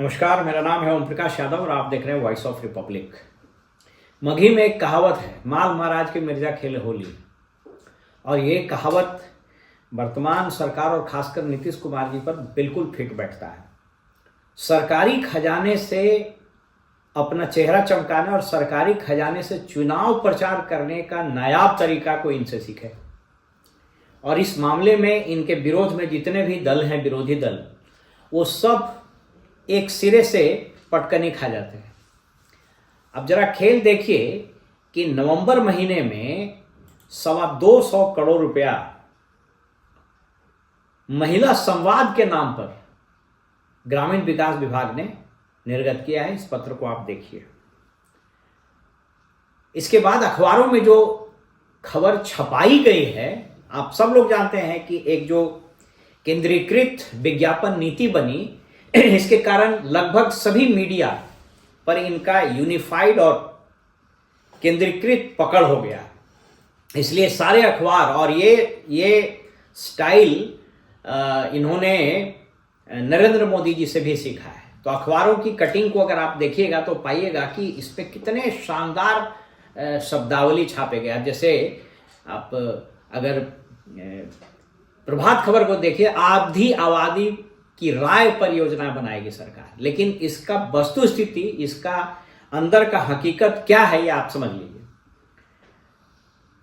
नमस्कार, मेरा नाम है ओम प्रकाश यादव और आप देख रहे हैं वॉइस ऑफ रिपब्लिक। मगही में एक कहावत है, माल महाराज के मिर्जा खेल होली। और ये कहावत वर्तमान सरकार और खासकर नीतीश कुमार जी पर बिल्कुल फिट बैठता है। सरकारी खजाने से अपना चेहरा चमकाने और सरकारी खजाने से चुनाव प्रचार करने का नायाब तरीका को इनसे सीखे। और इस मामले में इनके विरोध में जितने भी दल हैं, विरोधी दल, वो सब एक सिरे से पटकनी खा जाते हैं। अब जरा खेल देखिए कि नवंबर महीने में 225 करोड़ रुपया महिला संवाद के नाम पर ग्रामीण विकास विभाग ने निर्गत किया है। इस पत्र को आप देखिए। इसके बाद अखबारों में जो खबर छपाई गई है, आप सब लोग जानते हैं कि एक जो केंद्रीकृत विज्ञापन नीति बनी, इसके कारण लगभग सभी मीडिया पर इनका यूनिफाइड और केंद्रीकृत पकड़ हो गया। इसलिए सारे अखबार और ये स्टाइल इन्होंने नरेंद्र मोदी जी से भी सीखा है। तो अखबारों की कटिंग को अगर आप देखिएगा तो पाइएगा कि इस पे कितने शानदार शब्दावली छापे गए। जैसे आप अगर प्रभात खबर को देखिए, आधी आबादी की राय पर योजना बनाएगी सरकार, लेकिन इसका वस्तु स्थिति, इसका अंदर का हकीकत क्या है, ये आप समझ लीजिए।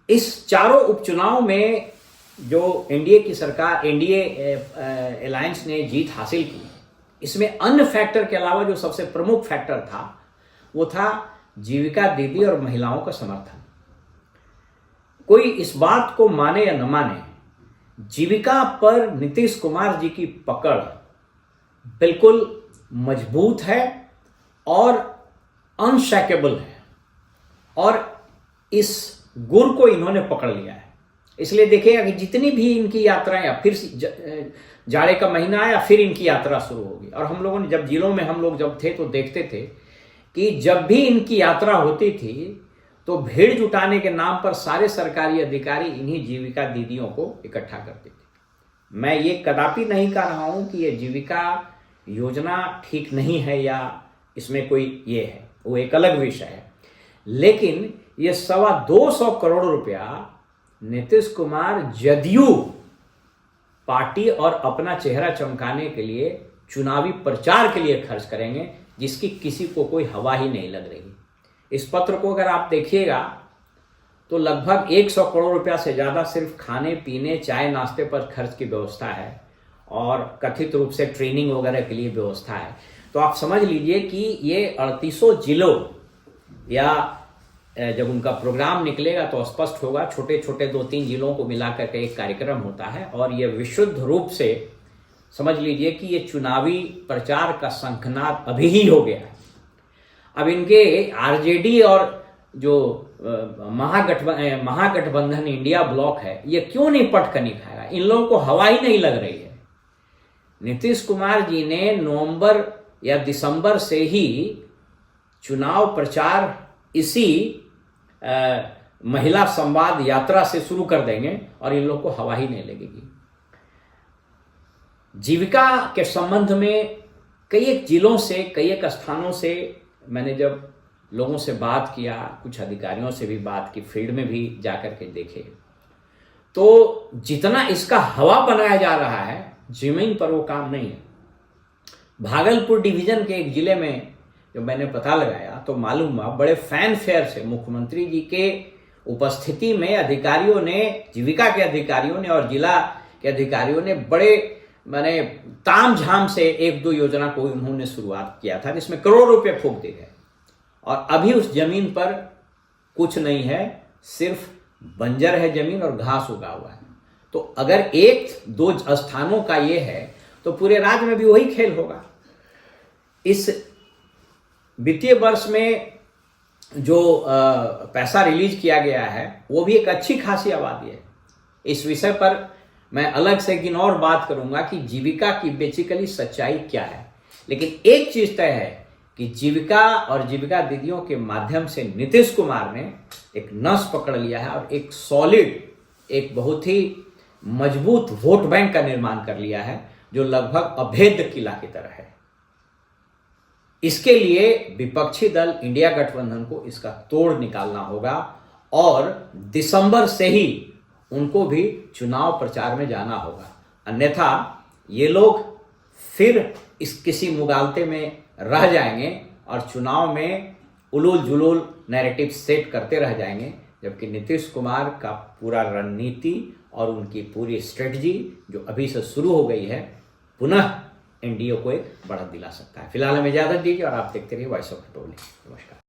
इस चारों उपचुनाव में जो एनडीए की सरकार, एनडीए अलायंस ने जीत हासिल की, इसमें अन्य फैक्टर के अलावा जो सबसे प्रमुख फैक्टर था वो था जीविका दीदी और महिलाओं का समर्थन। कोई इस बात को माने या न माने, जीविका पर नीतीश कुमार जी की पकड़ बिल्कुल मजबूत है और अनशैकेबल है, और इस गुर को इन्होंने पकड़ लिया है। इसलिए देखिएगा कि जितनी भी इनकी यात्राएं, या फिर जाड़े का महीना आया, फिर इनकी यात्रा शुरू होगी। और हम लोगों ने जब जिलों में हम लोग जब थे तो देखते थे कि जब भी इनकी यात्रा होती थी तो भीड़ जुटाने के नाम पर सारे सरकारी अधिकारी इन्हीं जीविका दीदियों को इकट्ठा करते थे। मैं ये कदापि नहीं कह रहा हूं कि ये जीविका योजना ठीक नहीं है या इसमें कोई ये है, वो एक अलग विषय है। लेकिन ये 225 करोड़ रुपया नीतीश कुमार जदयू पार्टी और अपना चेहरा चमकाने के लिए, चुनावी प्रचार के लिए खर्च करेंगे, जिसकी किसी को कोई हवा ही नहीं लग रही। इस पत्र को अगर आप देखिएगा तो लगभग 100 करोड़ रुपया से ज़्यादा सिर्फ खाने पीने, चाय नाश्ते पर खर्च की व्यवस्था है और कथित रूप से ट्रेनिंग वगैरह के लिए व्यवस्था है। तो आप समझ लीजिए कि ये 38 जिलों, या जब उनका प्रोग्राम निकलेगा तो स्पष्ट होगा, छोटे छोटे 2-3 जिलों को मिलाकर के एक कार्यक्रम होता है। और ये विशुद्ध रूप से समझ लीजिए कि ये चुनावी प्रचार का शंखनाद अभी ही हो गया है। अब इनके आरजेडी और जो महागठबंधन इंडिया ब्लॉक है, ये क्यों नहीं पटकनी खाएगा? इन लोगों को हवा ही नहीं लग रही है। नीतीश कुमार जी ने नवंबर या दिसंबर से ही चुनाव प्रचार इसी महिला संवाद यात्रा से शुरू कर देंगे और इन लोगों को हवा ही नहीं लगेगी। जीविका के संबंध में कई एक जिलों से, कई एक स्थानों से मैंने जब लोगों से बात किया, कुछ अधिकारियों से भी बात की, फील्ड में भी जाकर के देखे, तो जितना इसका हवा बनाया जा रहा है, जमीन पर वो काम नहीं है। भागलपुर डिवीजन के एक जिले में जब मैंने पता लगाया तो मालूम हुआ, बड़े फैन फेयर से मुख्यमंत्री जी के उपस्थिति में अधिकारियों ने, जीविका के अधिकारियों ने और जिला के अधिकारियों ने बड़े माने तामझाम से 1-2 योजना को उन्होंने शुरुआत किया था, जिसमें करोड़ रुपए फूंक दिए गए। और अभी उस जमीन पर कुछ नहीं है, सिर्फ बंजर है जमीन और घास उगा हुआ है। तो अगर 1-2 स्थानों का ये है तो पूरे राज्य में भी वही खेल होगा। इस वित्तीय वर्ष में जो पैसा रिलीज किया गया है वो भी एक अच्छी खासी आबादी है। इस विषय पर मैं अलग से एक दिन और बात करूंगा कि जीविका की बेसिकली सच्चाई क्या है। लेकिन एक चीज तय है कि जीविका और जीविका दीदियों के माध्यम से नीतीश कुमार ने एक नस पकड़ लिया है और एक सॉलिड, एक बहुत ही मजबूत वोट बैंक का निर्माण कर लिया है, जो लगभग अभेद्य किला की तरह है। इसके लिए विपक्षी दल इंडिया गठबंधन को इसका तोड़ निकालना होगा और दिसंबर से ही उनको भी चुनाव प्रचार में जाना होगा। अन्यथा ये लोग फिर इस किसी मुगालते में रह जाएंगे और चुनाव में उलूल जुलूल नैरेटिव सेट करते रह जाएंगे, जबकि नीतीश कुमार का पूरा रणनीति और उनकी पूरी स्ट्रेटजी जो अभी से शुरू हो गई है पुनः एनडीए को एक बढ़त दिला सकता है। फिलहाल हमें इजाजत दीजिए और आप देखते रहिए वॉइस ऑफ रिपब्लिक। नमस्कार।